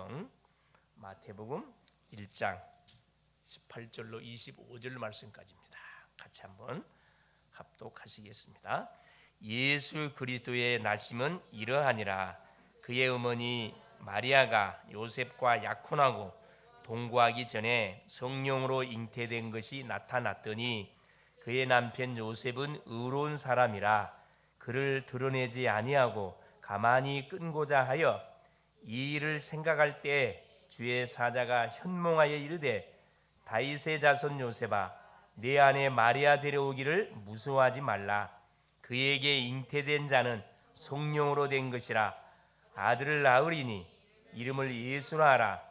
성경 마태복음 1장 18절로 25절 말씀까지입니다. 같이 한번 합독하시겠습니다. 예수 그리스도의 나심은 이러하니라. 그의 어머니 마리아가 요셉과 약혼하고 동거하기 전에 성령으로 잉태된 것이 나타났더니 그의 남편 요셉은 의로운 사람이라 그를 드러내지 아니하고 가만히 끈고자 하여 이 일을 생각할 때 주의 사자가 현몽하여 이르되 다윗의 자손 요셉아 내 아내 마리아 데려오기를 무서워하지 말라. 그에게 잉태된 자는 성령으로 된 것이라. 아들을 낳으리니 이름을 예수라 하라.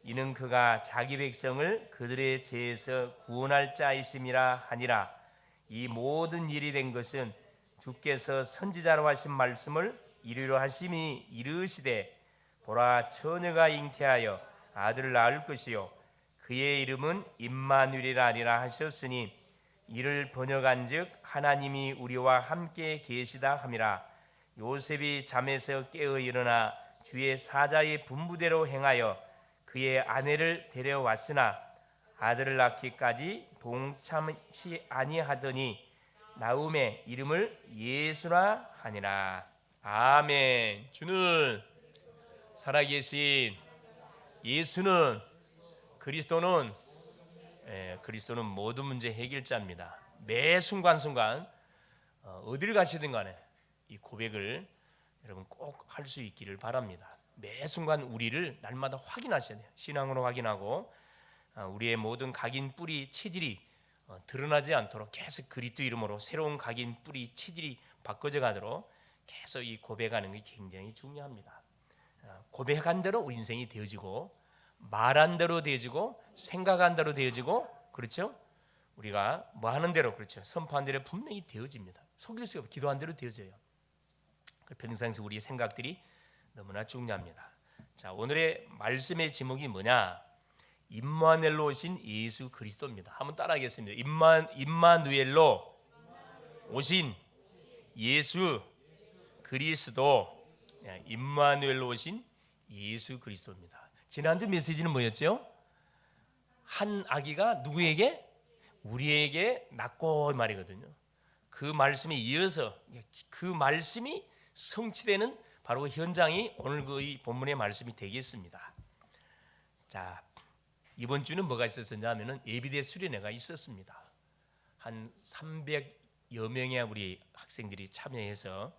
이는 그가 자기 백성을 그들의 죄에서 구원할 자이심이라 하니라. 이 모든 일이 된 것은 주께서 선지자로 하신 말씀을 이루려 하심이 이르시되 보라 처녀가 잉태하여 아들을 낳을 것이요 그의 이름은 임마누엘이라 하리라 하셨으니 이를 번역한즉 하나님이 우리와 함께 계시다 함이라. 요셉이 잠에서 깨어 일어나 주의 사자의 분부대로 행하여 그의 아내를 데려왔으나 아들을 낳기까지 동참치 아니하더니 나음의 이름을 예수라 하니라. 아멘. 주는 살아계신 예수는 그리스도는 모든 문제 해결자입니다. 매 순간순간 어디를 가시든 간에 이 고백을 여러분 꼭 할 수 있기를 바랍니다. 매 순간 우리를 날마다 확인하셔야 돼요. 신앙으로 확인하고 우리의 모든 각인 뿌리 체질이 드러나지 않도록 계속 그리스도 이름으로 새로운 각인 뿌리 체질이 바꿔져 가도록 계속 이 고백하는 게 굉장히 중요합니다. 고백한 대로 우리 인생이 되어지고 말한 대로 되어지고 생각한 대로 되어지고 그렇죠? 우리가 뭐 하는 대로 그렇죠? 선포한 대로 분명히 되어집니다. 속일 수가 없고 기도한 대로 되어져요. 평상시 우리의 생각들이 너무나 중요합니다. 자, 오늘의 말씀의 제목이 뭐냐? 임마누엘로 오신 예수 그리스도입니다. 한번 따라하겠습니다. 임마누엘로 오신 예수 그리스도. 임마누엘로 오신 예수 그리스도입니다. 지난주 메시지는 뭐였죠? 한 아기가 누구에게? 우리에게 낳고 말이거든요. 그 말씀에 이어서 그 말씀이 성취되는 바로 그 현장이 오늘 그 본문의 말씀이 되겠습니다. 자, 이번 주는 뭐가 있었냐면은 예비대 수련회가 있었습니다. 한 300여 명의 우리 학생들이 참여해서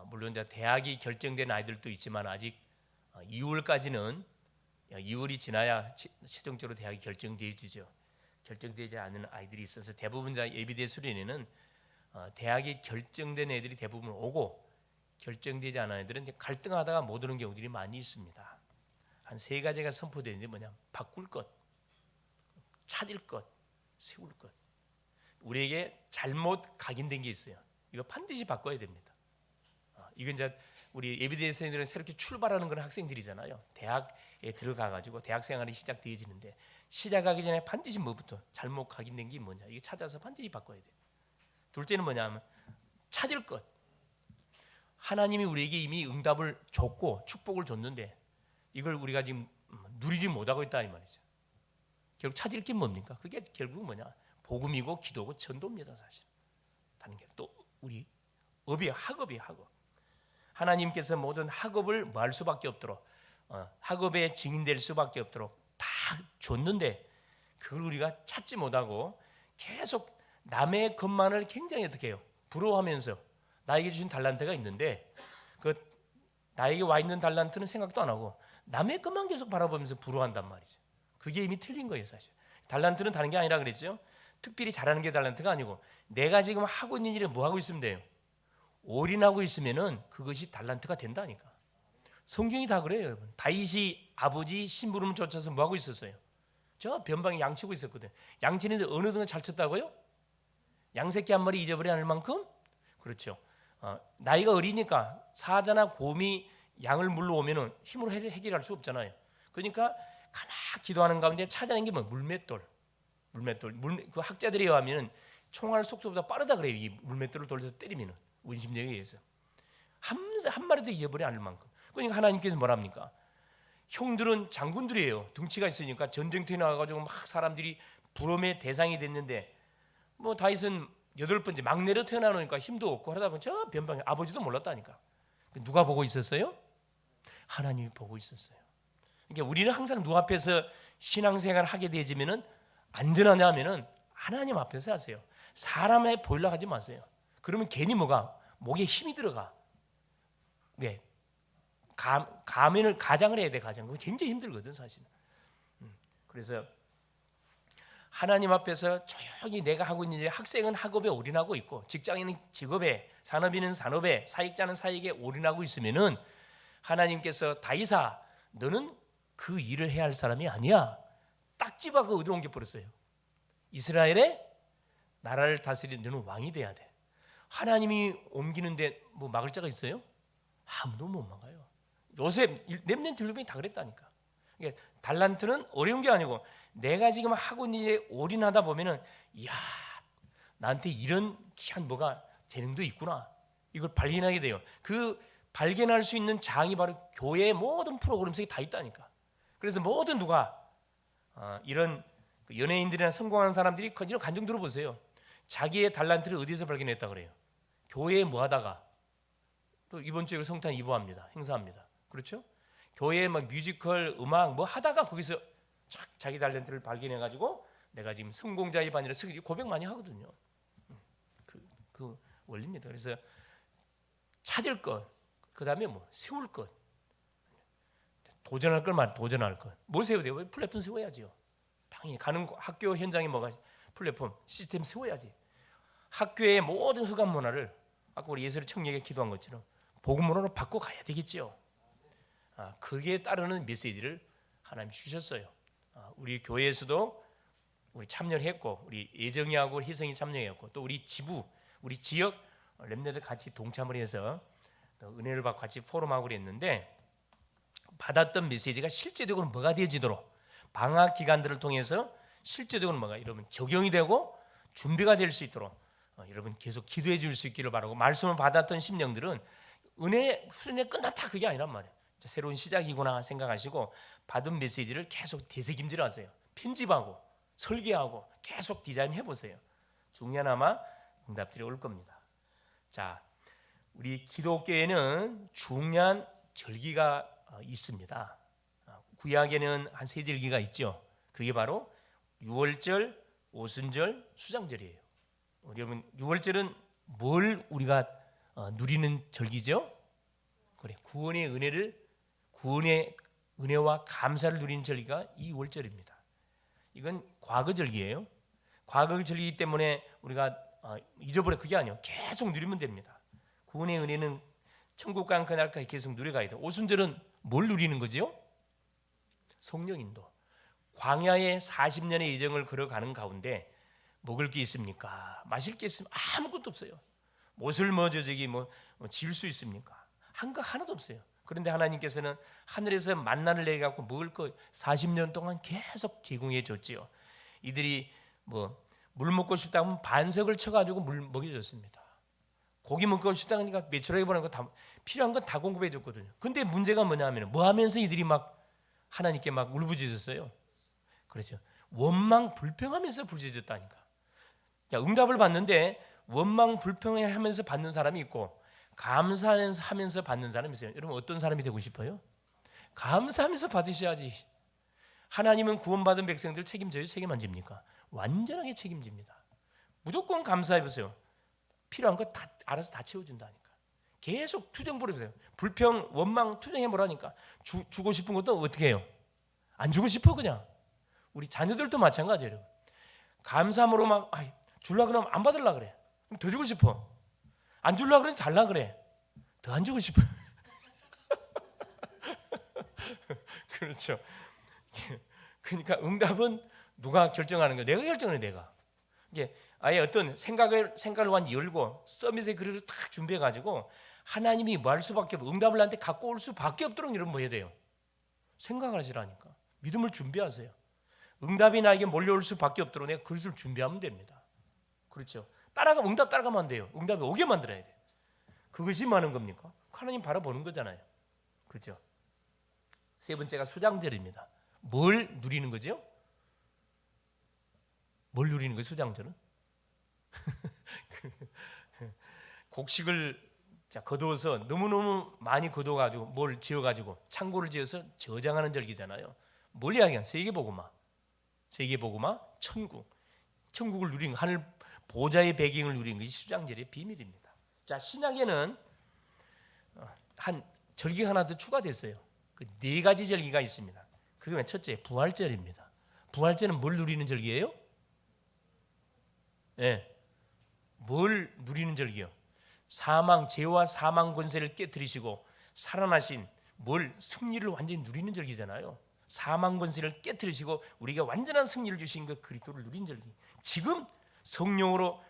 물론 이제 대학이 결정된 아이들도 있지만 아직 2월까지는 2월이 지나야 최종적으로 대학이 결정되어지죠. 결정되지 않은 아이들이 있어서 대부분 예비대 수련회는 대학이 결정된 애들이 대부분 오고 결정되지 않은 애들은 이제 갈등하다가 못 오는 경우들이 많이 있습니다. 한 세 가지가 선포되는데 뭐냐? 바꿀 것, 찾을 것, 세울 것. 우리에게 잘못 각인된 게 있어요. 이거 반드시 바꿔야 됩니다. 이건 이제 우리 예비대 생들은 새롭게 출발하는 그런 학생들이잖아요. 대학에 들어가 가지고 대학 생활이 시작되어지는데 시작하기 전에 반드시 뭐부터 잘못 각인된 게 뭐냐? 이거 찾아서 반드시 바꿔야 돼요. 둘째는 뭐냐면 찾을 것. 하나님이 우리에게 이미 응답을 줬고 축복을 줬는데 이걸 우리가 지금 누리지 못하고 있다 이 말이죠. 결국 찾을 게 뭡니까? 그게 결국 뭐냐? 복음이고 기도고 전도입니다, 사실. 다른 게 또 우리 학업이에요, 학업. 하나님께서 모든 학업을 뭐 할 수밖에 없도록 학업에 증인될 수밖에 없도록 다 줬는데 그걸 우리가 찾지 못하고 계속 남의 것만을 굉장히 어떻게 해요? 부러워하면서 나에게 주신 달란트가 있는데 그 나에게 와 있는 달란트는 생각도 안 하고 남의 것만 계속 바라보면서 부러워한단 말이죠. 그게 이미 틀린 거예요, 사실. 달란트는 다른 게 아니라 그랬죠. 특별히 잘하는 게 달란트가 아니고 내가 지금 하고 있는 일에 뭐 하고 있으면 돼요? 올인하고 있으면은 그것이 달란트가 된다니까. 성경이 다 그래요, 여러분. 다윗이 아버지 심부름 쫓아서 뭐 하고 있었어요? 저 변방에 양치고 있었거든. 양치는데 어느 정도 잘 쳤다고요? 양새끼 한 마리 잊어버려 할 만큼? 그렇죠. 나이가 어리니까 사자나 곰이 양을 물러오면은 힘으로 해결할 수 없잖아요. 그러니까 가만히 기도하는 가운데 찾아낸 게 뭐 물맷돌. 그 학자들에 의하면은 총알 속도보다 빠르다 그래요. 이 물맷돌을 돌려서 때리면은 원심력에 의해서 한 마리도 잊어버려 않을 만큼. 그러니까 하나님께서 뭐랍니까? 형들은 장군들이에요. 덩치가 있으니까 전쟁터에 나와가지고 막 사람들이 부름의 대상이 됐는데 뭐 다윗은 8번째 막내로 태어나니까 힘도 없고 하다 보니 저 변방에 아버지도 몰랐다니까. 누가 보고 있었어요? 하나님이 보고 있었어요. 그러니까 우리는 항상 누구 앞에서 신앙생활을 하게 되지면은 안전하냐 하면은 하나님 앞에서 하세요. 사람에 보이려고 하지 마세요. 그러면 괜히 뭐가 목에 힘이 들어가. 왜? 가장을 해야 돼. 가장. 그거 굉장히 힘들거든 사실은. 그래서 하나님 앞에서 조용히 내가 하고 있는 일, 학생은 학업에 올인하고 있고 직장인은 직업에, 산업인은 산업에, 사역자는 사역에 올인하고 있으면은 하나님께서 다윗아 너는 그 일을 해야 할 사람이 아니야. 딱 집어가 어디로 옮겨버렸어요. 이스라엘의 나라를 다스리는 너는 왕이 돼야 돼. 하나님이 옮기는데 뭐 막을 자가 있어요? 아무도 못 막아요. 요셉 렘넌트 일병이 다 그랬다니까. 그러니까 달란트는 어려운 게 아니고 내가 지금 하고 있는 일에 올인하다 보면은 이야 나한테 이런 귀한 뭐가 재능도 있구나. 이걸 발견하게 돼요. 그 발견할 수 있는 장이 바로 교회의 모든 프로그램 속에 다 있다니까. 그래서 모든 누가 이런 연예인들이나 성공하는 사람들이 이런 간증 들어보세요. 자기의 달란트를 어디서 발견했다 그래요? 교회에 뭐 하다가 또 이번 주에 성탄 이브합니다. 행사합니다. 그렇죠? 교회에 막 뮤지컬, 음악 뭐 하다가 거기서 자기 달란트를 발견해가지고 내가 지금 성공자의 반이라 고백 많이 하거든요. 그 원리입니다. 그래서 찾을 것, 그 다음에 뭐 세울 것, 도전할 걸 도전할 것. 뭘 세워야 돼요? 플랫폼 세워야지요. 당연히 가는 학교 현장에 뭐가 플랫폼 시스템 세워야지. 학교의 모든 흑암 문화를 아까 우리 예수를 청년에게 기도한 것처럼 복음 문화로 바꿔 가야 되겠죠. 그게 따르는 메시지를 하나님 주셨어요. 우리 교회에서도 우리 참여를 했고 우리 예정이하고 희성이 참여했고 또 우리 지부, 우리 지역 렘넌트 같이 동참을 해서 은혜를 받고 같이 포럼하고 그랬는데 받았던 메시지가 실제적으로 뭐가 되어지도록 방학 기간들을 통해서 실제적으로 뭐가 여러분 적용이 되고 준비가 될 수 있도록 여러분 계속 기도해 줄 수 있기를 바라고 말씀을 받았던 심령들은 은혜 훈련이 끝났다 그게 아니란 말이에요. 새로운 시작이구나 생각하시고 받은 메시지를 계속 되새김질하세요. 편집하고 설계하고 계속 디자인해 보세요. 중요한 아마 응답들이 올 겁니다. 자, 우리 기독교에는 중요한 절기가 있습니다. 구약에는 한 3절기가 있죠. 그게 바로 유월절, 오순절, 수장절이에요. 여러분 유월절은 뭘 우리가 누리는 절기죠? 그래, 구원의 은혜와 감사를 누리는 절기가 이 유월절입니다. 이건 과거 절기예요. 과거 절기이기 때문에 우리가 잊어버려 그게 아니에요. 계속 누리면 됩니다. 구원의 은혜는 천국 가는 그날까지 계속 누려가야 돼요. 오순절은 뭘 누리는 거죠? 성령 인도. 광야의 40년의 여정을 걸어가는 가운데 먹을 게 있습니까? 마실 게 있으면 아무것도 없어요. 못을 저기 지을 수 있습니까? 한 거 하나도 없어요. 그런데 하나님께서는 하늘에서 만나를 내려갖고 먹을 거 40년 동안 계속 제공해 줬지요. 이들이 물 먹고 싶다 하면 반석을 쳐가지고 물 먹여줬습니다. 고기 먹고 싶다 하니까 매출하게 보내고 다 필요한 건 다 공급해 줬거든요. 근데 문제가 뭐냐면 뭐 하면서 이들이 막 하나님께 막 울부짖었어요. 그렇죠. 원망 불평하면서 부르짖었다니까. 응답을 받는데 원망 불평하면서 받는 사람이 있고 감사하면서 받는 사람이 있어요. 여러분 어떤 사람이 되고 싶어요? 감사하면서 받으셔야지. 하나님은 구원받은 백성들 책임져요? 책임 안 집니까? 완전하게 책임집니다. 무조건 감사해 보세요. 필요한 거 다 알아서 다 채워준다니까. 계속 투정 부려보세요. 불평, 원망 투정해 보라니까. 주고 싶은 것도 어떻게 해요? 안 주고 싶어 그냥. 우리 자녀들도 마찬가지예요. 감사함으로 막 줄라 그러면 안 받으려 그래. 그럼 더 주고 싶어. 안 줄라 그러면 달라 그래. 더 안 주고 싶어. 그렇죠. 그러니까 응답은 누가 결정하는 거야? 내가 결정해 내가. 이게 아예 어떤 생각을 완전히 열고 서밋의 그릇을 딱 준비해 가지고 하나님이 뭐 할 수밖에 없고 응답을 나한테 갖고 올 수밖에 없도록 이러면 뭐 해야 돼요? 생각을 하시라니까. 믿음을 준비하세요. 응답이 나에게 몰려올 수밖에 없도록 내가 그릇을 준비하면 됩니다. 그렇죠. 응답 따라가면 안 돼요. 응답이 오게 만들어야 돼요. 그것이 많은 겁니까? 하나님 바라보는 거잖아요. 그렇죠. 세 번째가 수장절입니다. 뭘 누리는 거죠? 뭘 누리는 거예요? 수장절은 곡식을 거두어서 너무너무 많이 거둬가지고 뭘 지어가지고 창고를 지어서 저장하는 절기잖아요. 뭘 이야기하는? 세계복음화, 세계복음화, 천국을 누리는 하늘 보좌의 배경을 누리는 것이 수장절의 비밀입니다. 자, 신약에는 한 절기가 하나 더 추가됐어요. 그 네 가지 절기가 있습니다. 그게 첫째 부활절입니다. 부활절은 뭘 누리는 절기예요? 네. 뭘 누리는 절기요? 죄와 사망 권세를 깨뜨리시고 살아나신 승리를 완전히 누리는 절기잖아요. 사망 권세를 깨뜨리시고 우리가 완전한 승리를 주신 그 그리스도를 누린 절기. 지금 성령으로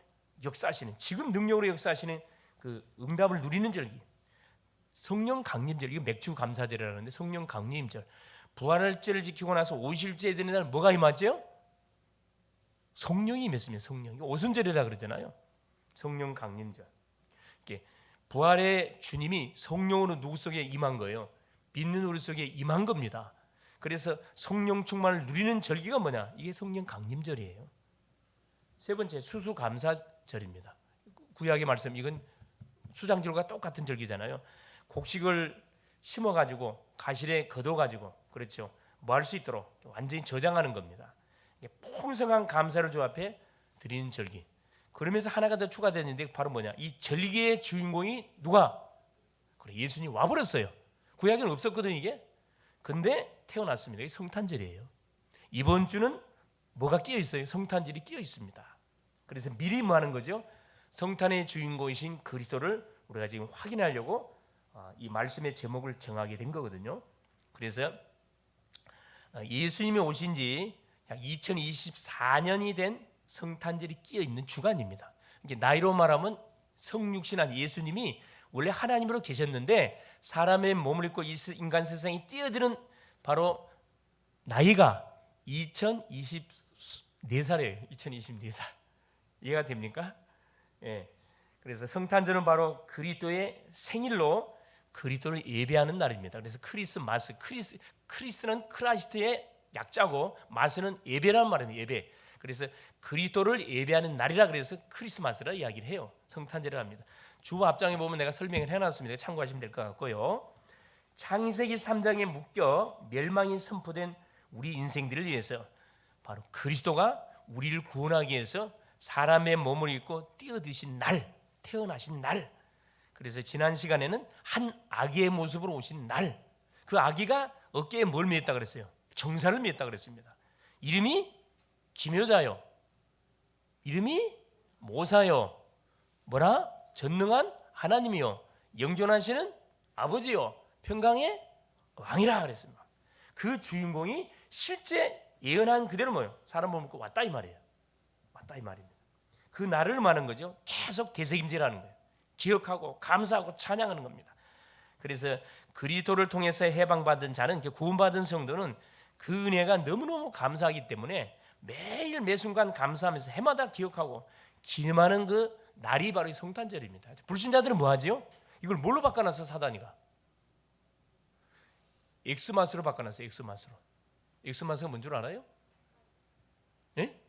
역사하시는, 지금 능력으로 역사하시는 그 응답을 누리는 절기. 성령 강림절, 이거 맥주 감사절이라는데 성령 강림절. 부활절을 지키고 나서 오실제 되는 날 뭐가 임하죠? 성령이 임했습니다. 성령이 오순절이라 그러잖아요. 성령 강림절. 부활의 주님이 성령으로 누구 속에 임한 거예요? 믿는 우리 속에 임한 겁니다. 그래서 성령 충만을 누리는 절기가 뭐냐? 이게 성령 강림절이에요. 세 번째 추수감사절입니다. 구약의 말씀, 이건 수장절과 똑같은 절기잖아요. 곡식을 심어가지고 가실에 거둬가지고, 그렇죠, 뭐 할 수 있도록 완전히 저장하는 겁니다. 풍성한 감사를 주 앞에 드리는 절기. 그러면서 하나가 더 추가됐는데 바로 뭐냐? 이 절기의 주인공이 누가? 그래, 예수님이 와버렸어요. 구약에는 없었거든 이게. 근데 태어났습니다. 이게 성탄절이에요. 이번 주는 뭐가 끼어 있어요? 성탄절이 끼어 있습니다. 그래서 미리 뭐 하는 거죠? 성탄의 주인공이신 그리스도를 우리가 지금 확인하려고 이 말씀의 제목을 정하게 된 거거든요. 그래서 예수님이 오신 지 약 2024년이 된 성탄절이 끼어 있는 주간입니다. 나이로 말하면 성육신한 예수님이 원래 하나님으로 계셨는데 사람의 몸을 입고 인간 세상에 뛰어드는 바로 나이가 2024살이에요. 2024살. 이해가 됩니까? 예. 그래서 성탄절은 바로 그리스도의 생일로 그리스도를 예배하는 날입니다. 그래서 크리스마스, 크리스는 크라이스트의 약자고 마스는 예배라는 말입니다. 예배. 그래서 그리스도를 예배하는 날이라 그래서 크리스마스라 이야기를 해요. 성탄절을 합니다. 주 앞장에 보면 내가 설명을 해놨습니다. 참고하시면 될 것 같고요. 창세기 3장에 묶여 멸망이 선포된 우리 인생들을 위해서 바로 그리스도가 우리를 구원하기 위해서 사람의 몸을 입고 뛰어드신 날, 태어나신 날. 그래서 지난 시간에는 한 아기의 모습으로 오신 날, 그 아기가 어깨에 뭘 메었다 그랬어요? 정사를 메었다 그랬습니다. 이름이 기묘자요, 이름이 모사요, 뭐라? 전능한 하나님이요, 영존하시는 아버지요, 평강의 왕이라 그랬습니다. 그 주인공이 실제 예언한 그대로 뭐요? 사람 몸을 입고 왔다 이 말이에요. 왔다 이 말입니다. 그 날을 말하는 거죠. 계속 되새김질하는 거예요. 기억하고 감사하고 찬양하는 겁니다. 그래서 그리스도를 통해서 해방받은 자는, 구원받은 성도는 그 은혜가 너무너무 감사하기 때문에 매일 매순간 감사하면서 해마다 기억하고 기념하는 그 날이 바로 성탄절입니다. 불신자들은 뭐 하지요? 이걸 뭘로 바꿔놨어? 사단이가 엑스마스로 바꿔놨어요. 엑스마스가 뭔 줄 알아요? 예?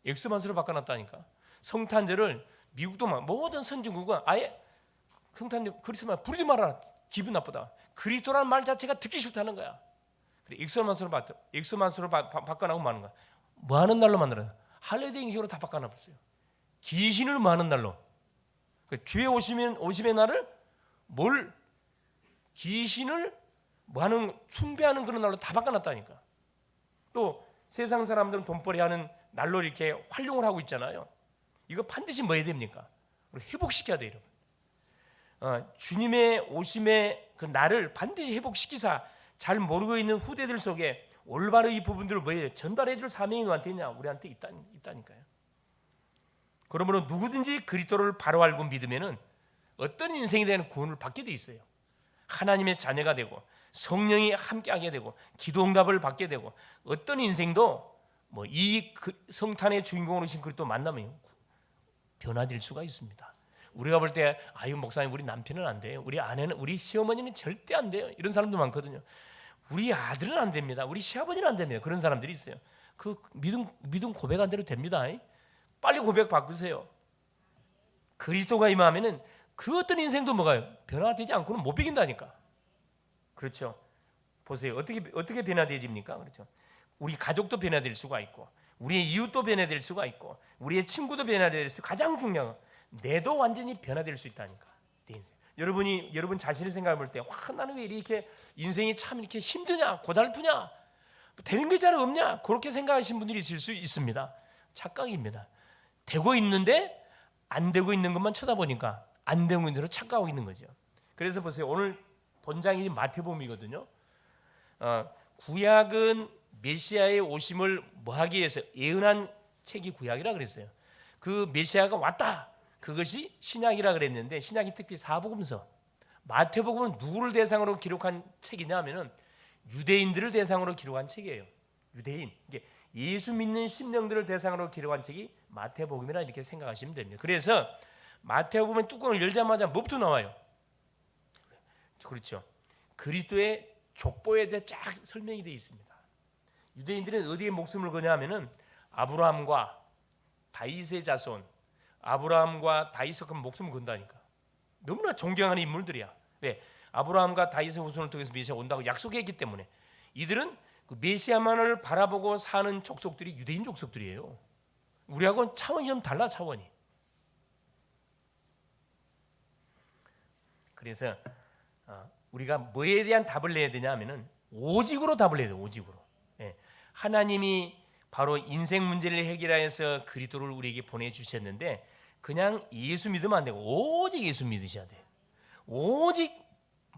엑스마스로 바꿔놨다니까. 성탄절을 미국도 모든 선진국은 아예 성탄절 크리스마스 부르지 마라, 기분 나쁘다. 그리스도라는 말 자체가 듣기 싫다는 거야. 그래, 엑스마스로 바꿔나고 마는 거야. 뭐 하는 날로 만들어요? 할리데이 식으로 다 바꿔놔버렸어요. 귀신을 뭐 하는 날로. 주에 오심의 날을 귀신을 뭐 하는, 숭배하는 그런 날로 다 바꿔놨다니까. 또 세상 사람들은 돈벌이하는 날로 이렇게 활용을 하고 있잖아요. 이거 반드시 뭐 해야 됩니까? 우리 회복시켜야 돼요, 여러분. 주님의 오심의 그 날을 반드시 회복시키사 잘 모르고 있는 후대들 속에 올바로 이 부분들을 뭐 해야 돼? 전달해 줄 사명이 너한테 있냐? 우리한테 있다니까요. 그러므로 누구든지 그리스도를 바로 알고 믿으면은 어떤 인생에 대한 구원을 받게 돼 있어요. 하나님의 자녀가 되고 성령이 함께하게 되고 기도응답을 받게 되고, 어떤 인생도 뭐 이 성탄의 주인공으로 신 그리스도 만나면 변화될 수가 있습니다. 우리가 볼 때 아유 목사님 우리 남편은 안 돼요, 우리 아내는, 우리 시어머니는 절대 안 돼요, 이런 사람도 많거든요. 우리 아들은 안 됩니다. 우리 시아버지는 안 됩니다. 그런 사람들이 있어요. 그 믿음 고백한 대로 됩니다. 빨리 고백 바꾸세요. 그리스도가 임하면은 그 어떤 인생도 뭐가요? 변화되지 않고는 못 비긴다니까. 그렇죠. 보세요. 어떻게 변화되집니까? 그렇죠. 우리 가족도 변화될 수가 있고, 우리의 이웃도 변화될 수가 있고, 우리의 친구도 변화될 수. 가장 중요한 건 내도 완전히 변화될 수 있다니까. 내 인생. 여러분 자신을 생각해 볼 때, 와, 나는 왜 이렇게 인생이 참 이렇게 힘드냐, 고달프냐, 되는 게 잘 없냐, 그렇게 생각하시는 분들이 있을 수 있습니다. 착각입니다. 되고 있는데 안 되고 있는 것만 쳐다보니까 안 되고 있는 대로 착각하고 있는 거죠. 그래서 보세요. 오늘 본장이 마태복음이거든요. 구약은 메시아의 오심을 뭐하기 위해서 예언한 책이 구약이라 그랬어요. 그 메시아가 왔다. 그것이 신약이라 그랬는데, 신약이 특히 사복음서, 마태복음은 누구를 대상으로 기록한 책이냐 하면은 유대인들을 대상으로 기록한 책이에요. 유대인, 이게 예수 믿는 심령들을 대상으로 기록한 책이 마태복음이라 이렇게 생각하시면 됩니다. 그래서 마태복음의 뚜껑을 열자마자 뭐부터 나와요? 그렇죠. 그리스도의 족보에 대해 쫙 설명이 되어 있습니다. 유대인들은 어디에 목숨을 거냐 하면은 아브라함과 다윗의 자손, 아브라함과 다윗을 목숨을 건다니까. 너무나 존경하는 인물들이야. 왜? 아브라함과 다윗의 후손을 통해서 메시아 온다고 약속했기 때문에. 이들은 그 메시아만을 바라보고 사는 족속들이 유대인 족속들이에요. 우리하고는 차원이 좀 달라, 차원이. 그래서 우리가 뭐에 대한 답을 내야 되냐 하면은 오직으로 답을 내야 돼요. 오직으로. 예. 하나님이 바로 인생 문제를 해결하여서 그리스도를 우리에게 보내주셨는데, 그냥 예수 믿으면 안 되고 오직 예수 믿으셔야 돼요. 오직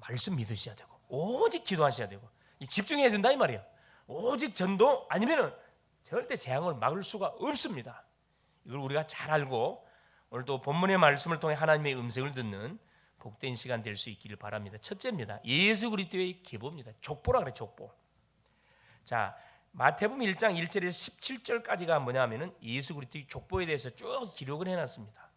말씀 믿으셔야 되고, 오직 기도하셔야 되고, 집중해야 된다 이 말이에요. 오직 전도 아니면은 절대 재앙을 막을 수가 없습니다. 이걸 우리가 잘 알고 오늘도 본문의 말씀을 통해 하나님의 음성을 듣는 복된 시간 될 수 있기를 바랍니다. 첫째입니다. 예수 그리스도의 계보입니다. 족보라 그래, 족보. 자, 마태복음 1장 1절에서 17절까지가 뭐냐면은 예수 그리스도의 족보에 대해서 쭉 기록을 해놨습니다.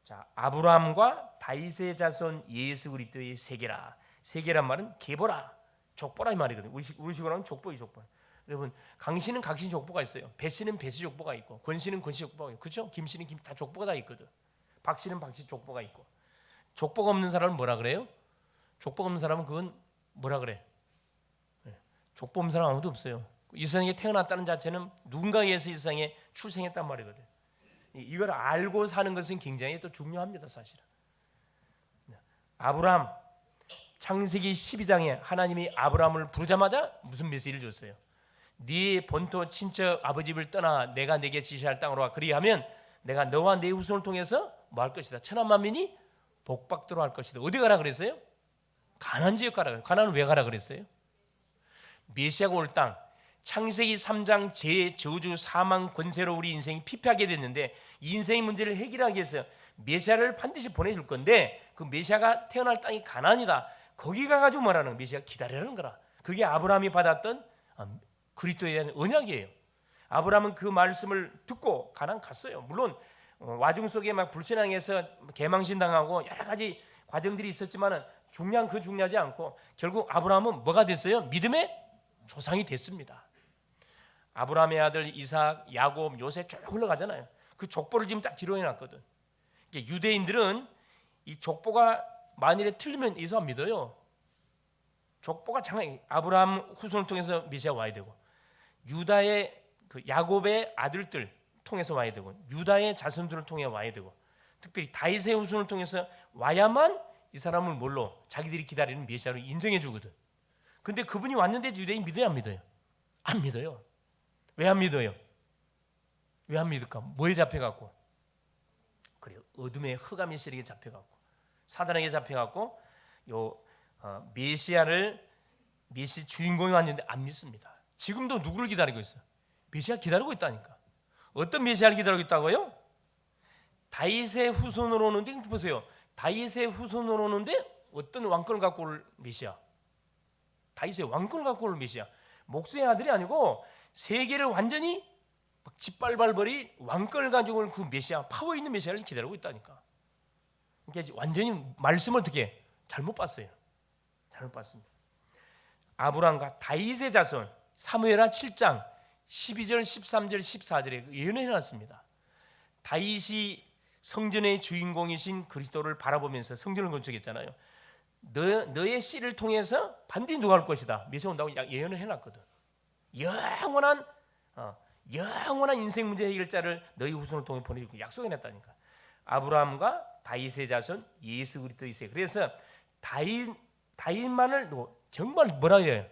자, 아브라함과 다윗의 자손 예수 그리스도의 세계라. 세계란 말은 계보라, 족보라 이 말이거든요. 우리식으로 하면 족보이 족보. 여러분, 강씨는 강씨 족보가 있어요. 배씨는 배씨 족보가 있고, 권씨는 권씨 족보가 있고, 그렇죠? 김씨는 김, 다 족보가 다 있거든. 박씨는 박씨 족보가 있고. 족보가 없는 사람은 뭐라 그래요? 족보가 없는 사람은 그건 뭐라 그래? 족보 없는 사람 아무도 없어요. 이 세상에 태어났다는 자체는 누군가에 의해서 이 세상에 출생했단 말이거든. 이걸 알고 사는 것은 굉장히 또 중요합니다, 사실은. 아브라함, 창세기 12장에 하나님이 아브라함을 부르자마자 무슨 메시지를 줬어요? 네 본토 친척 아버지 집을 떠나 내가 내게 지시할 땅으로 와. 그리하면 내가 너와 네 후손을 통해서 뭐 할 것이다? 천하 만민이 복받도록 할 것이다. 어디 가라 그랬어요? 가나안 지역 가라 그랬어요. 가나안은 왜 가라 그랬어요? 메시아가 올 땅. 창세기 3장 죄, 저주, 사망, 권세로 우리 인생이 피폐하게 됐는데, 이 인생의 문제를 해결하기 위해서 메시아를 반드시 보내줄 건데, 그 메시아가 태어날 땅이 가나안이다. 거기 가가지고 뭐라는 메시아가 기다리라는 거라. 그게 아브라함이 받았던 그리스도에 대한 언약이에요. 아브라함은 그 말씀을 듣고 가나안 갔어요. 물론 와중 속에 막 불신앙해서 개망신당하고 여러 가지 과정들이 있었지만은 중요하지 않고 결국 아브라함은 뭐가 됐어요? 믿음의 조상이 됐습니다. 아브라함의 아들 이삭, 야곱, 요셉 쭉 흘러가잖아요. 그 족보를 지금 딱 기록해놨거든. 유대인들은 이 족보가 만일에 틀리면 예수 안 믿어요. 족보가 장난. 아브라함 후손을 통해서 메시아 와야 되고, 유다의 그 야곱의 아들들 통해서 와야 되고, 유다의 자손들을 통해 와야 되고, 특별히 다윗의 후손을 통해서 와야만 이 사람을 뭘로 자기들이 기다리는 메시아로 인정해 주거든. 근데 그분이 왔는데 유대인 믿어요, 안 믿어요? 안 믿어요. 왜 안 믿어요? 왜 안 믿을까? 뭐에 잡혀갖고? 그래요. 어둠의 흑암의 세력에 잡혀갖고, 사단에게 잡혀갖고 메시아 주인공이 왔는데 안 믿습니다. 지금도 누구를 기다리고 있어요? 메시아 기다리고 있다니까. 어떤 메시아를 기다리고 있다고요? 다윗의 후손으로 오는데, 보세요. 다윗의 후손으로 오는데 어떤 왕권을 갖고 올 메시아? 다윗의 왕권을 갖고 올 메시아. 목수의 아들이 아니고 세계를 완전히 짓밟아버릴 왕권을 가지고 올 그 메시아, 파워 있는 메시아를 기다리고 있다니까. 그러니까 완전히 말씀을 어떻게 잘못 봤어요. 잘못 봤습니다. 아브라함과 다윗의 자손, 사무엘하 7장 12절, 13절, 14절에 예언을 해놨습니다. 다윗이 성전의 주인공이신 그리스도를 바라보면서 성전을 건축했잖아요. 너의 씨를 통해서 반드시 누가 올 것이다. 메시아 온다고 예언을 해놨거든. 영원한 인생 문제 해결자를 너희 후손을 통해 보내주고 약속해놨다니까. 아브라함과 다윗의 자손 예수 그리스도이세요. 그래서 다윗만을 정말 뭐라 해요?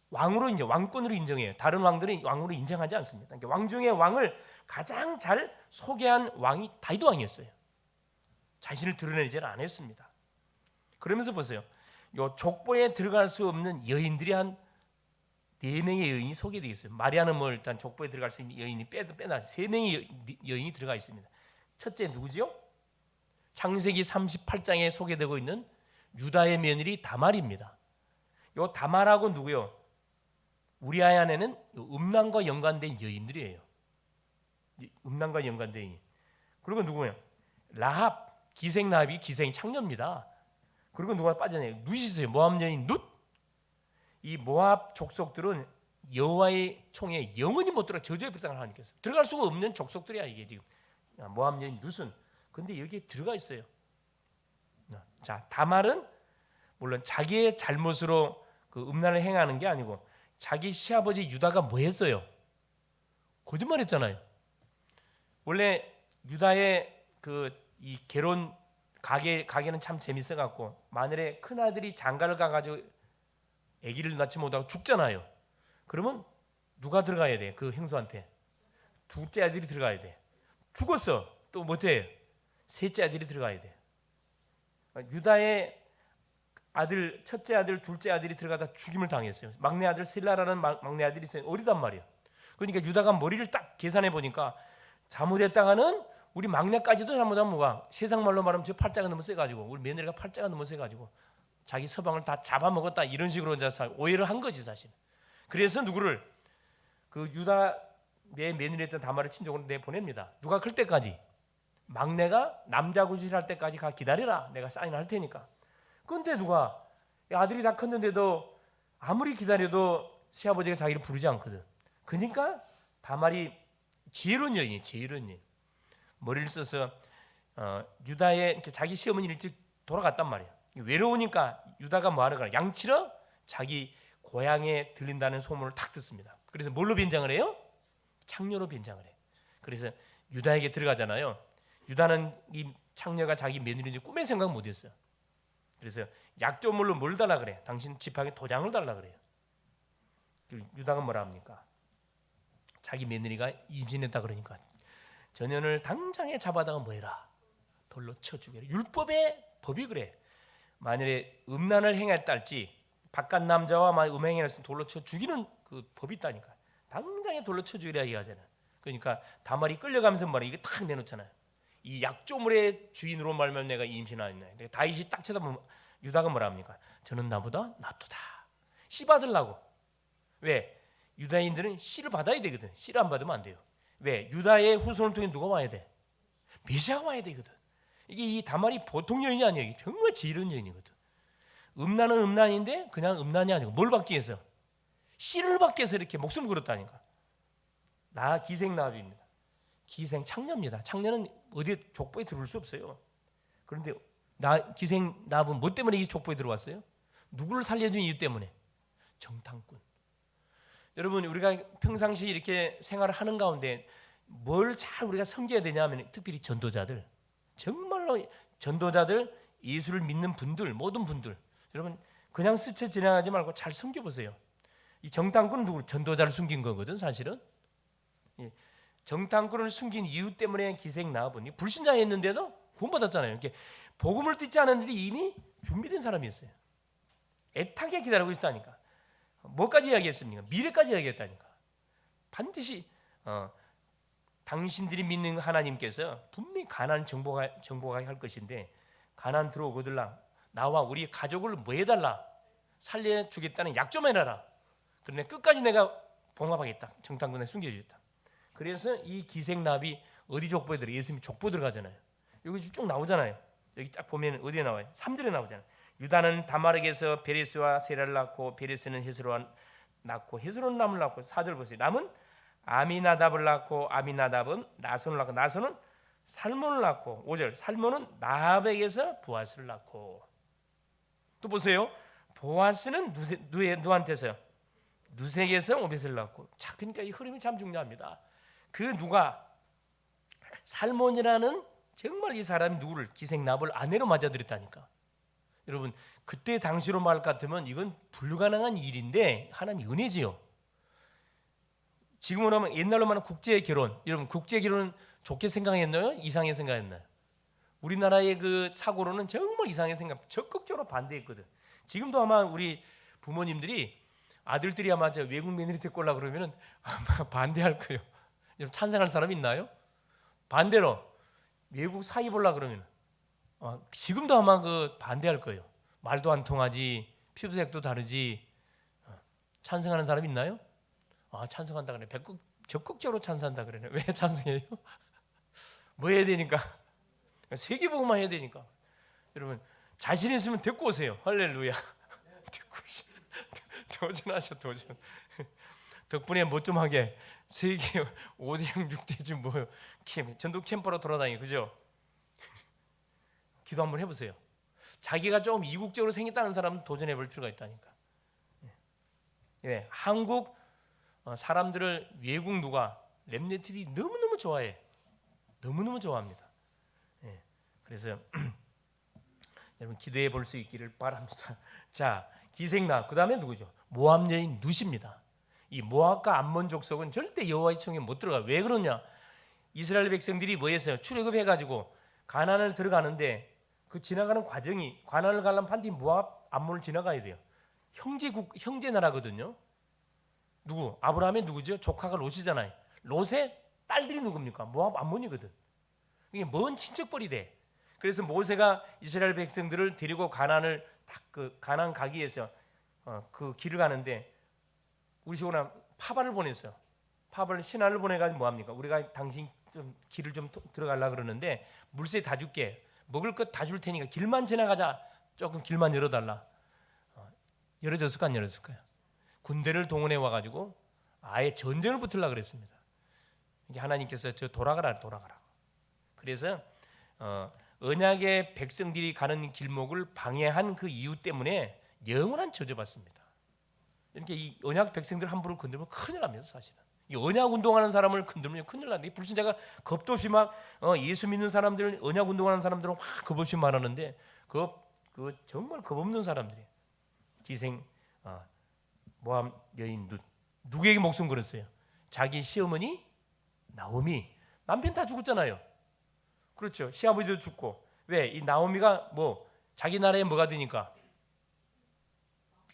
왕권으로 인정해요. 다른 왕들은 왕으로 인정하지 않습니다. 그러니까 왕 중의 왕을 가장 잘 소개한 왕이 다윗 왕이었어요. 자신을 드러내지는 않았습니다. 그러면서 보세요. 요 족보에 들어갈 수 없는 여인들이 한 4명의 여인이 소개되어 있어요. 마리아는 뭐 일단 족보에 들어갈 수 있는 여인이 빼나 3명의 여인이 들어가 있습니다. 첫째 누구죠? 창세기 38장에 소개되고 있는 유다의 며느리 다말입니다. 요 다말하고 누구요? 우리아의 아내는 음란과 연관된 여인들이에요. 음란과 연관된. 그리고 누구예요? 라합, 기생 라합이 기생 창녀입니다. 그리고 누가 빠져나요? 룻이세요. 모압 여인 룻. 이 모압 족속들은 여호와의 총에 영원히 못 들어가 저주의 불쌍을 하나님께서 들어갈 수가 없는 족속들이야 이게 지금. 모압 여인 룻은 근데 여기에 들어가 있어요. 자, 다말은 물론 자기의 잘못으로 그 음란을 행하는 게 아니고 자기 시아버지 유다가 뭐 했어요? 거짓말했잖아요. 원래 유다의 이 결혼 가게는 참 재밌어 갖고 만일에 큰 아들이 장가를 가가지고 아기를 낳지 못하고 죽잖아요. 그러면 누가 들어가야 돼? 그 행수한테 둘째 아들이 들어가야 돼. 죽었어. 또 못해. 셋째 아들이 들어가야 돼. 유다의 아들, 첫째 아들, 둘째 아들이 들어가다 죽임을 당했어요. 막내 아들 셀라라는 막내 아들이 있어요. 어리단 말이에요. 그러니까 유다가 머리를 딱 계산해 보니까 잘못했다가는 우리 막내까지도 잘못하면 뭐가 세상 말로 말하면 저 팔자가 너무 세가지고 우리 며느리가 팔자가 너무 세가지고 자기 서방을 다 잡아먹었다 이런 식으로 오해를 한 거지 사실. 그래서 누구를 그 유다 내 며느리였던 다말을 친족으로 내보냅니다. 누가 클 때까지 막내가 남자 구실할 때까지 가 기다려라. 내가 사인할 테니까. 그런데 누가 아들이 다 컸는데도 아무리 기다려도 시아버지가 자기를 부르지 않거든. 그러니까 다말이 지혜로운 여인이에요. 지혜로운 여인. 머리를 써서 유다의 자기 시어머니를 일찍 돌아갔단 말이야. 외로우니까 유다가 뭐하러 가나 양치러 자기 고향에 들린다는 소문을 탁 듣습니다. 그래서 뭘로 변장을 해요? 창녀로 변장을 해. 그래서 유다에게 들어가잖아요. 유다는 이 창녀가 자기 며느리인지 꿈에 생각 못했어. 그래서 약조물로 뭘 달라 그래? 당신 지팡이 도장을 달라 그래요. 유다가 뭐라 합니까? 자기 며느리가 임신했다 그러니까 전현을 당장에 잡아다가 뭐해라? 돌로 쳐 죽여라. 율법의 법이 그래. 만일에 음란을 행했다 할지 바깥 남자와 음행했으면 돌로 쳐 죽이는 그 법이 있다니까. 당장에 돌로 쳐 죽이라 얘기하잖아. 그러니까 다말이 끌려가면서 말이야. 이게 탁 내놓잖아요. 이 약조물의 주인으로 말면 내가 임신하였네. 다윗이 딱 쳐다보면 유다가 뭐라 합니까? 저는 나보다 낫도다. 씨 받으려고. 왜? 유다인들은 씨를 받아야 되거든. 씨를 안 받으면 안 돼요. 왜? 유다의 후손을 통해 누가 와야 돼? 메시아가 와야 되거든. 이게 이 다말이 보통 여인이 아니에요. 정말 지혜로운 여인이거든. 음란은 음란인데 그냥 음란이 아니고 뭘 받기 위해서? 씨를 받기 위해서 이렇게 목숨을 걸었다니까. 나 기생나비입니다. 기생 창녀입니다. 창녀는 어디 족보에 들어올 수 없어요. 그런데 기생나비 뭐 때문에 이 족보에 들어왔어요? 누구를 살려준 이유 때문에? 정탐꾼. 여러분 우리가 평상시 이렇게 생활을 하는 가운데 뭘 잘 우리가 섬겨야 되냐면 특별히 전도자들, 정말로 전도자들, 예수를 믿는 분들, 모든 분들 여러분 그냥 스쳐 지나가지 말고 잘 섬겨보세요. 이 정탐꾼은 누구? 전도자를 숨긴 거거든 사실은. 정탐꾼을 숨긴 이유 때문에 기생 나와보니 불신자였는데도 구원받았잖아요. 이렇게 복음을 듣지 않았는데 이미 준비된 사람이었어요. 애타게 기다리고 있다니까. 뭐까지 이야기했습니까? 미래까지 이야기했다니까. 반드시 당신들이 믿는 하나님께서 분명히 가나안 정복하게 할 것인데 가나안 들어오거들라 나와 우리 가족을 뭐 해달라 살려주겠다는 약 좀 해놔라. 그러네 끝까지 내가 봉합하겠다. 정탐꾼에 숨겨주겠다. 그래서 이 기생나비 어디 족보에 들어? 예수님 족보 들어가잖아요. 여기 쭉 나오잖아요. 여기 딱 보면 어디에 나와요? 3절에 나오잖아요. 유다는 다말에게서 베레스와 세라를 낳고 베레스는 헤스로를 낳고 헤스로는 남을 낳고 4절 보세요. 남은 아미나답을 낳고 아미나답은 나손을 낳고 나손은 살몬을 낳고 5절 살몬은 나합에게서 보아스를 낳고 또 보세요. 보아스는 누구한테서 누색에서 오벳을 낳고 자 그러니까 이 흐름이 참 중요합니다. 그 누가 살몬이라는 정말 이 사람이 누구를 기생납을 아내로 맞아들였다니까. 여러분 그때 당시로 말 같으면 이건 불가능한 일인데 하나님 은혜지요. 지금으로 하면 옛날로 말하면 국제 결혼. 여러분 국제 결혼은 좋게 생각했나요? 이상하게 생각했나요? 우리나라의 그 사고로는 정말 이상하게 생각, 적극적으로 반대했거든. 지금도 아마 우리 부모님들이 아들들이 아마 저 외국 며느리 데리고 오려고 그러면은 아마 반대할 거예요. 여러분 찬성할 사람 있나요? 반대로 외국 사위 보려고 그러면 지금도 아마 그 반대할 거예요. 말도 안 통하지, 피부색도 다르지. 찬성하는 사람 있나요? 찬성한다 그래. 적극적으로 찬성한다 그러네. 왜 찬성해요? 뭐 해야 되니까? 세계복음만 해야 되니까. 여러분 자신 있으면 데리고 오세요. 할렐루야. 도전하셔 도전. 덕분에 뭐 좀 하게 세계 5대형 6대주 뭐요? 전도 캠퍼로 돌아다니 그죠? 기도 한번 해보세요. 자기가 조금 이국적으로 생겼다는 사람은 도전해 볼 필요가 있다니까. 예, 한국 사람들을 외국 누가 렘넌트들이 너무너무 좋아해. 너무너무 좋아합니다. 예, 그래서 여러분 기도해 볼 수 있기를 바랍니다. 자, 기생나 그 다음에 누구죠? 모압 여인 룻입니다. 이 모압과 암몬 족속은 절대 여호와의 청에 못 들어가. 왜 그러냐? 이스라엘 백성들이 뭐 했어요? 출애굽해가지고 가나안을 들어가는데 그 지나가는 과정이 가나안을 가려면 반드시 모압 암몬을 지나가야 돼요. 형제 나라거든요. 누구? 아브라함의 누구죠? 조카가 롯이잖아요. 롯의 딸들이 누굽니까? 모압 암몬이거든. 이게 먼 친척벌이 돼. 그래서 모세가 이스라엘 백성들을 데리고 가나안을 딱 그 가나안 가기 위해서 그 길을 가는데 우리 식으로 파발을 보냈어요. 파발 신하를 보내가지고 뭐 합니까? 우리가 당신 좀 길을 좀 들어가려 그러는데 물세 다 줄게. 먹을 것 다 줄 테니까 길만 지나가자. 조금 길만 열어달라. 열어줬을까 안 열어줬을까요? 군대를 동원해 와가지고 아예 전쟁을 붙으려고 그랬습니다. 하나님께서 저 돌아가라. 그래서 언약의 백성들이 가는 길목을 방해한 그 이유 때문에 영원한 저주받습니다. 이렇게 이 언약 백성들 함부로 건들면 큰일 납니다. 사실은 이 언약 운동하는 사람을 건들면 큰일 납니다. 불신자가 겁도 없이 막 예수 믿는 사람들, 언약 운동하는 사람들은 확 겁 없이 말하는데 그 정말 겁 없는 사람들이 기생 모압 여인 누구에게 목숨 걸었어요? 자기 시어머니 나오미 남편 다 죽었잖아요. 그렇죠. 시아버지도 죽고 왜? 이 나오미가 뭐 자기 나라에 뭐가 되니까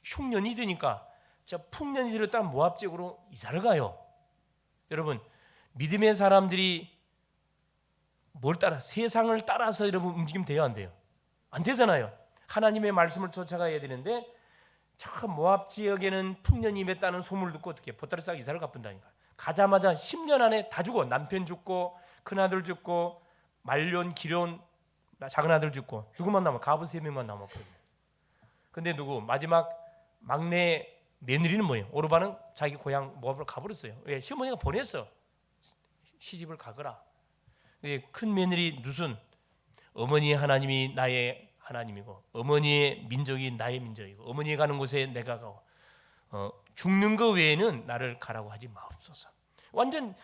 흉년이 되니까 풍년이 들었다 모압 지역으로 이사를 가요. 여러분 믿음의 사람들이 뭘 따라 세상을 따라서 여러분 움직이면 돼요 안 돼요? 안 되잖아요. 하나님의 말씀을 쫓아가야 되는데 참 모압 지역에는 풍년이 임했다는 소문을 듣고 어떻게 보따리 싸고 이사를 가본다니까. 가자마자 10년 안에 다 죽어. 남편 죽고 큰아들 죽고 말년 기련 작은아들 죽고 누구만 남아? 가부 3명만 남았거든요. 근데 누구? 마지막 막내 며느리는 뭐예요? 오르바는 자기 고향 모압으로 가버렸어요. 왜? 시어머니가 보냈어. 시집을 가거라. 큰 며느리 룻은 어머니 하나님이 나의 하나님이고 어머니의 민족이 나의 민족이고 어머니가 가는 곳에 내가 가고 죽는 거 외에는 나를 가라고 하지 마옵소서. 완전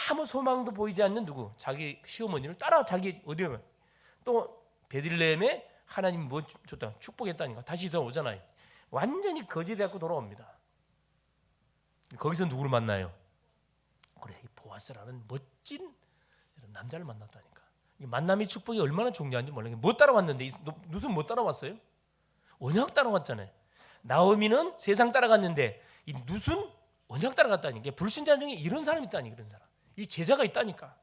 아무 소망도 보이지 않는 누구? 자기 시어머니를 따라 자기 어디 가면 또 베들레헴에 하나님 뭐 줬다 축복했다니까 다시 더 오잖아요. 완전히 거지되고 돌아옵니다. 거기서 누구를 만나요? 그래 보아스라는 멋진 남자를 만났다니까. 이 만남의 축복이 얼마나 중요한지 몰라요. 못 따라왔는데 룻은 못 따라왔어요? 언약 따라왔잖아요. 나오미는 세상 따라갔는데 이 룻은 언약 따라갔다니까. 불신자 중에 이런 사람이 있다니. 그런 사람. 이 제자가 있다니까.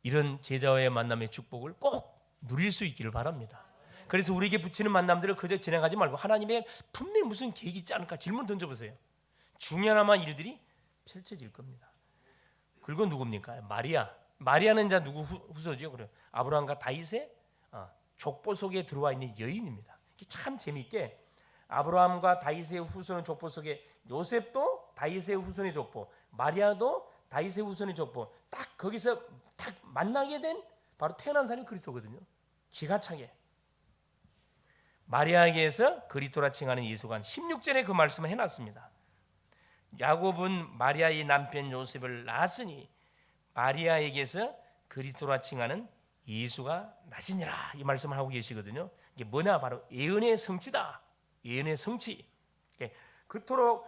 이런 제자와의 만남의 축복을 꼭 누릴 수 있기를 바랍니다. 그래서 우리에게 붙이는 만남들을 그저 진행하지 말고 하나님의 분명히 무슨 계획이 있지 않을까 질문 던져보세요. 중요한 일들이 펼쳐질 겁니다. 그리고 누굽니까? 마리아는 자 누구 후손이죠? 그래 아브라함과 다윗의 족보 속에 들어와 있는 여인입니다. 참 재미있게 아브라함과 다윗의 후손의 족보 속에 요셉도 다윗의 후손의 족보, 마리아도 다윗의 후손의 족보, 딱 거기서 딱 만나게 된 바로 태어난 사람이 그리스도거든요. 기가 차게 마리아에게서 그리스도라 칭하는 예수가 16절에 그 말씀을 해놨습니다. 야곱은 마리아의 남편 요셉을 낳았으니 마리아에게서 그리스도라 칭하는 예수가 나시니라, 이 말씀을 하고 계시거든요. 이게 뭐냐, 바로 예언의 성취다. 예언의 성취. 그토록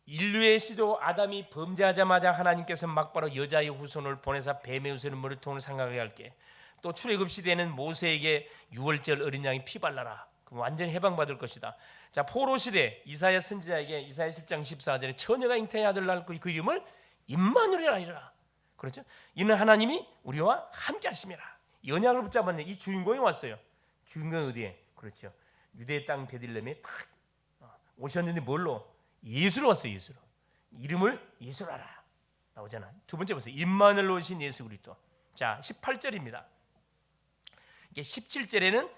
인류의 시조 아담이 범죄하자마자 하나님께서 막바로 여자의 후손을 보내사 뱀의 우스는 머리통을 상하게 할게. 또 출애굽 시대에는 모세에게 6월절 어린 양이 피 발라라. 그럼 완전히 해방받을 것이다. 자, 포로 시대 이사야 선지자에게 이사야 7장 14절에 처녀가 잉태의 아들을 낳을 그 이름을 임마누엘이라 하리라. 그렇죠? 이는 하나님이 우리와 함께 하심이라. 언약을 붙잡았네. 이 주인공이 왔어요. 주인공이 어디에? 그렇죠. 유대 땅 베들레헴에 탁 오셨는데 뭘로? 예수로 왔어요. 예수로. 이름을 예수로 하라 나오잖아. 두 번째 보세요. 임마누엘로 오신 예수 그리스도. 자, 18절입니다. 이게 17절에는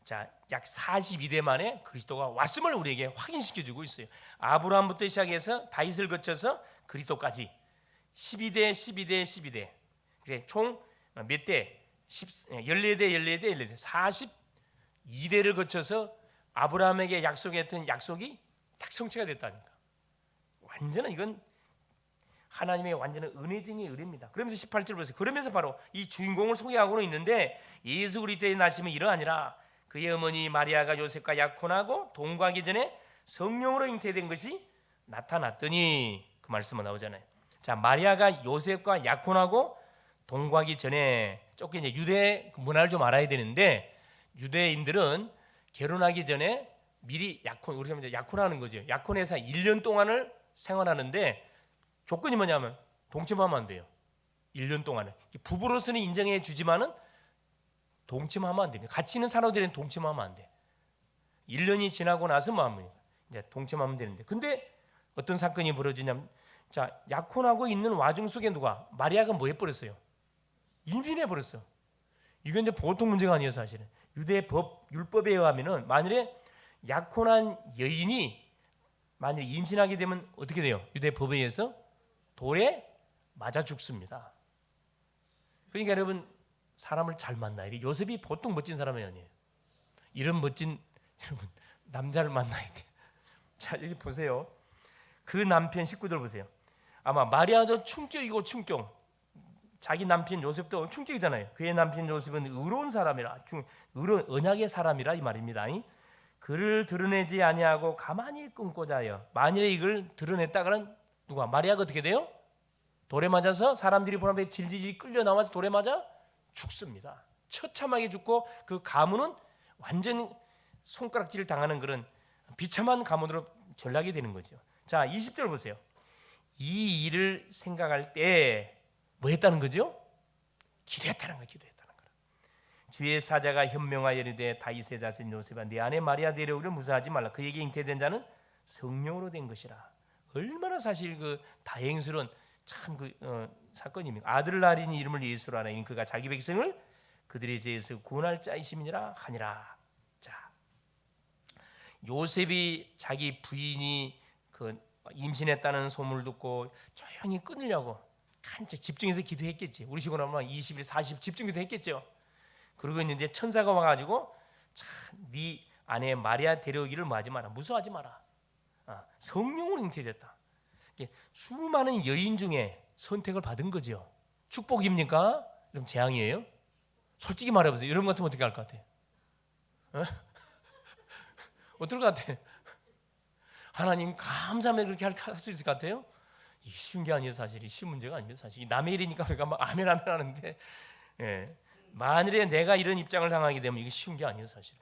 자, 약 42대 만에 그리스도가 왔음을 우리에게 확인시켜 주고 있어요. 아브라함부터 시작해서 다윗을 거쳐서 그리스도까지 12대 그래, 총 몇 대? 14대 42대를 거쳐서 아브라함에게 약속했던 약속이 딱 성취가 됐다니까. 완전한 이건 하나님의 완전한 은혜 중의 은혜입니다. 그러면서 18절 보세요. 그러면서 바로 이 주인공을 소개하고 있는데 예수 그리스도의 나심은 이러하니라. 그의 어머니 마리아가 요셉과 약혼하고 동거하기 전에 성령으로 잉태된 것이 나타났더니, 그 말씀은 나오잖아요. 자, 마리아가 요셉과 약혼하고 동거하기 전에, 조금 이제 유대 문화를 좀 알아야 되는데, 유대인들은 결혼하기 전에 미리 우리가 이제 약혼하는 거죠. 약혼해서 1년 동안을 생활하는데 조건이 뭐냐면 동침하면 안 돼요. 1년 동안은 부부로서는 인정해 주지만은 동침하면 안 됩니다. 같이 있는 사람들은 동침하면 안 돼. 1년이 지나고 나서 뭐 이제 동침하면 되는데, 근데 어떤 사건이 벌어지냐면, 자, 약혼하고 있는 와중 속에 누가 마리아가 뭐 해버렸어요? 임신해 버렸어. 이건 이제 보통 문제가 아니에요, 사실은. 유대 율법에 의하면은 만일에 약혼한 여인이 만일 임신하게 되면 어떻게 돼요? 유대 법에 의해서 돌에 맞아 죽습니다. 그러니까 여러분, 사람을 잘 만나야 돼. 요셉이 보통 멋진 사람이 아니에요. 이런 멋진 여러분 남자를 만나야 돼. 자, 여기 보세요. 그 남편 식구들 보세요. 아마 마리아도 충격이고 충격. 자기 남편 요셉도 충격이잖아요. 그의 남편 요셉은 의로운 사람이라, 의로운 언약의 사람이라 이 말입니다. 그를 드러내지 아니하고 가만히 끊고자 하여, 만일에 이걸 드러냈다가는 누가 마리아가 어떻게 돼요? 돌에 맞아서 사람들이 보는 앞에 질질 끌려 나와서 돌에 맞아 죽습니다. 처참하게 죽고 그 가문은 완전 손가락질 당하는 그런 비참한 가문으로 전락이 되는 거죠. 자, 20절 보세요. 이 일을 생각할 때 뭐 했다는 거죠? 기도했다는 거예요. 기도했다는 거예요. 주의 사자가 현명하여 이르되 다윗의 자손 요셉아 네 아내 마리아 데려오기를 무사하지 말라. 그에게 잉태된 자는 성령으로 된 것이라. 얼마나 사실 그 다행스러운 참 사건입니다. 아들을 낳으니 이름을 예수로 하라. 이는 그가 자기 백성을 그들의 죄에서 구원할 자이심이니라 하니라. 자, 요셉이 자기 부인이 그 임신했다는 소문을 듣고 조용히 끊으려고 간절 집중해서 기도했겠지. 우리 식으로 하면 20일 40 집중기도 했겠죠. 그러고 있는데 천사가 와가지고 참 네 아내 마리아 데려오기를 뭐하지 마라. 무서워하지 마라. 성령으로 잉태됐다. 수많은 여인 중에 선택을 받은 거죠. 축복입니까? 그럼 재앙이에요? 솔직히 말해보세요. 여러분 같으면 어떻게 할 것 같아요? 어떨 것 같아요? 하나님 감사하면 그렇게 할 수 있을 것 같아요? 이 쉬운 게 아니에요. 사실 쉬운 문제가 아니에요. 사실 남의 일이니까 우리가 막 아멘 하는데, 만일에 내가 이런 입장을 당하게 되면 이게 쉬운 게 아니에요. 사실.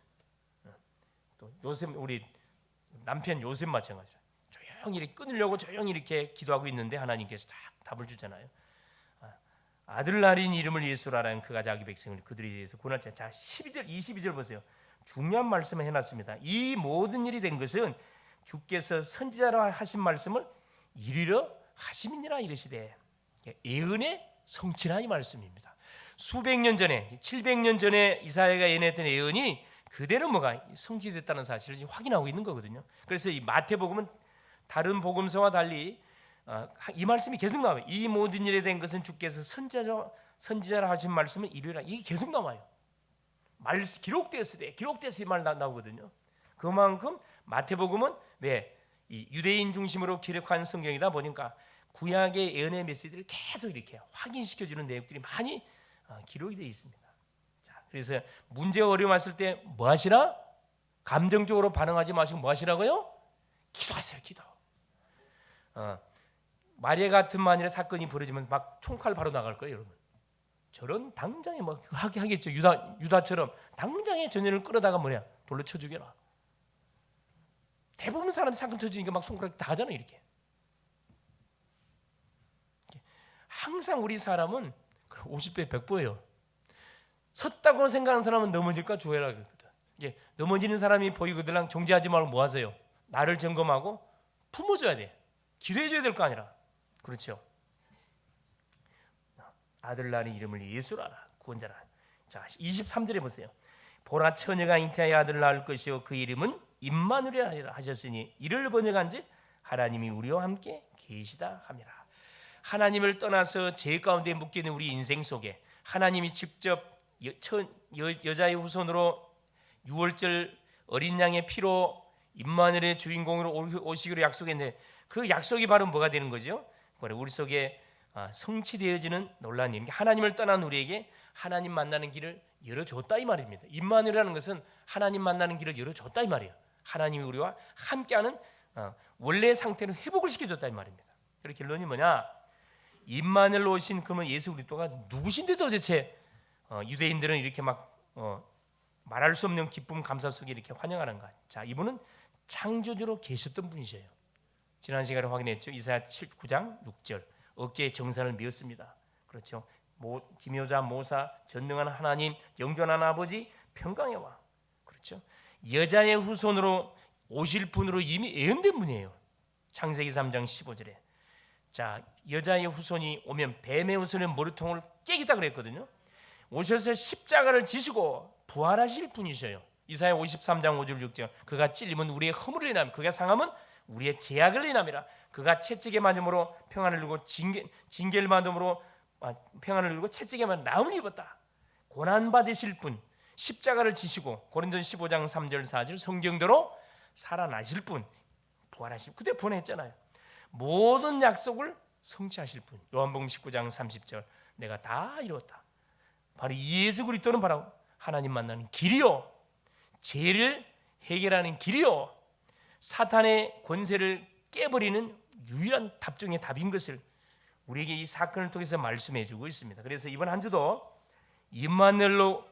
또 요셉, 우리 남편 요셉 마찬가지로 조용히 끊으려고 조용히 이렇게 기도하고 있는데 하나님께서 딱 답을 주잖아요. 아들 낳은 이름을 예수로 하라는 그가 자기 백성을 그들에 대해서 구원할 자. 자, 12절 22절 보세요. 중요한 말씀을 해놨습니다. 이 모든 일이 된 것은 주께서 선지자로 하신 말씀을 이루려 하심이니라 이르시되, 예언의 성취라 이 말씀입니다. 수백 년 전에 700년 전에 이사야가 예언했던 예언이 그대로 뭐가 성취됐다는 사실을 지금 확인하고 있는 거거든요. 그래서 이 마태복음은 다른 복음서와 달리 이 말씀이 계속 나와요. 이 모든 일에 된 것은 주께서 선지자라 하신 말씀을 이루라. 이게 계속 나와요. 기록되었으되 이 말 나오거든요. 그만큼 마태복음은 이 유대인 중심으로 기록한 성경이다 보니까 구약의 예언의 메시지를 계속 이렇게 확인시켜주는 내용들이 많이 기록이 되어 있습니다. 자, 그래서 문제 어려움 왔을 때 뭐 하시라? 감정적으로 반응하지 마시고 뭐 하시라고요? 기도하세요. 기도. 마리아 같은 만일의 사건이 벌어지면 막 총칼 바로 나갈 거예요, 여러분. 저런 당장에 뭐 하겠죠. 유다처럼 당장에 전쟁을 끌어다가 돌로 쳐 죽여라. 대부분 사람이 사건 터지니까 막 손가락 다 하잖아요, 이렇게. 항상 우리 사람은 50배 100배예요. 섰다고 생각하는 사람은 넘어질까 주의하라 그랬거든. 넘어지는 사람이 보이거든 정지하지 말고 뭐 하세요? 나를 점검하고 품어줘야 돼. 기도해줘야 될 거 아니라. 그렇죠. 아들 낳은 이름을 예수라 구원자라. 자, 23절에 보세요. 보라 처녀가 잉태하여 아들 낳을 것이요 그 이름은 임마누엘이라 하셨으니 이를 번역한즉 하나님이 우리와 함께 계시다 함이라. 하나님을 떠나서 죄 가운데 묶여 있는 우리 인생 속에 하나님이 직접 여자의 후손으로 6월절 어린 양의 피로 임마누엘의 주인공으로 오시기로 약속했는데 그 약속이 바로 뭐가 되는 거죠? 우리 속에 성취되어지는 놀라운 일. 하나님을 떠난 우리에게 하나님 만나는 길을 열어줬다 이 말입니다. 임마누엘이라는 것은 하나님 만나는 길을 열어줬다 이 말이에요. 하나님이 우리와 함께하는 원래 상태로 회복을 시켜줬다 이 말입니다. 그래서 결론이 뭐냐? 임마누엘로 오신 그러면 예수 그리스도가 누구신데 도대체 유대인들은 이렇게 막 말할 수 없는 기쁨 감사 속에 이렇게 환영하는가? 자, 이분은 창조주로 계셨던 분이셔요. 지난 시간에 확인했죠. 이사야 9장 6절 어깨에 정산을 메었습니다. 그렇죠. 기묘자 모사 전능한 하나님 영존한 아버지 평강의 왕. 그렇죠. 여자의 후손으로 오실 분으로 이미 예언된 분이에요. 창세기 3장 15절에. 자, 여자의 후손이 오면 뱀의 후손의 머리통을 깨겠다 그랬거든요. 오셔서 십자가를 지시고 부활하실 분이셔요. 이사야 53장 5절 6절 그가 찔림은 우리의 허물을 인하며 그가 상함은 우리의 죄악을 인함이라. 그가 채찍에 맞음으로 평안을 누리고 징계를 받음으로 평안을 누리고 채찍에 맞음 나음을 입었다. 고난 받으실 분, 십자가를 지시고 고린도서 15장 3절 4절 성경대로 살아나실 분, 부활하실 그때 보냈잖아요. 모든 약속을 성취하실 분. 요한복음 19장 30절 내가 다 이루었다. 바로 예수 그리스도는 바로 하나님 만나는 길이요, 죄를 해결하는 길이요, 사탄의 권세를 깨버리는 유일한 답 중의 답인 것을 우리에게 이 사건을 통해서 말씀해 주고 있습니다. 그래서 이번 한 주도 임마누엘로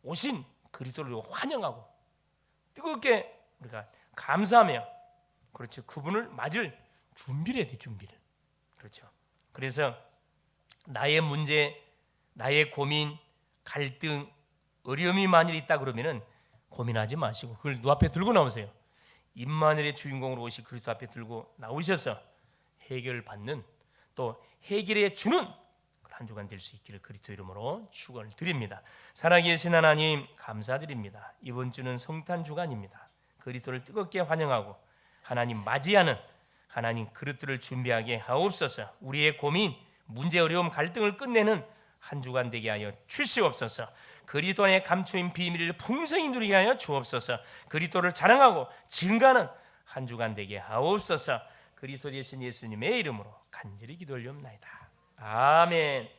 오신 그리스도를 환영하고 뜨겁게 우리가 감사하며 그렇죠. 그분을 맞을 준비를 해야 돼. 준비를. 그렇죠. 그래서 나의 문제, 나의 고민, 갈등, 어려움이 만일 있다 그러면은 고민하지 마시고 그걸 눈앞에 들고 나오세요. 임마누엘의 주인공으로 오실 그리스도 앞에 들고 나오셔서 해결을 받는 또 해결해 주는 한 주간 될 수 있기를 그리스도 이름으로 축원을 드립니다. 살아계신 하나님 감사드립니다. 이번 주는 성탄 주간입니다. 그리스도를 뜨겁게 환영하고 하나님 맞이하는 하나님 그릇들을 준비하게 하옵소서. 우리의 고민, 문제, 어려움, 갈등을 끝내는 한 주간 되게 하여 주시옵소서. 그리스도 안에 감추인 비밀을 풍성히 누리게 하여 주옵소서. 그리스도를 자랑하고 증가하는 한 주간 되게 하옵소서. 그리스도 되신 예수님의 이름으로 간절히 기도 올리옵나이다. 아멘.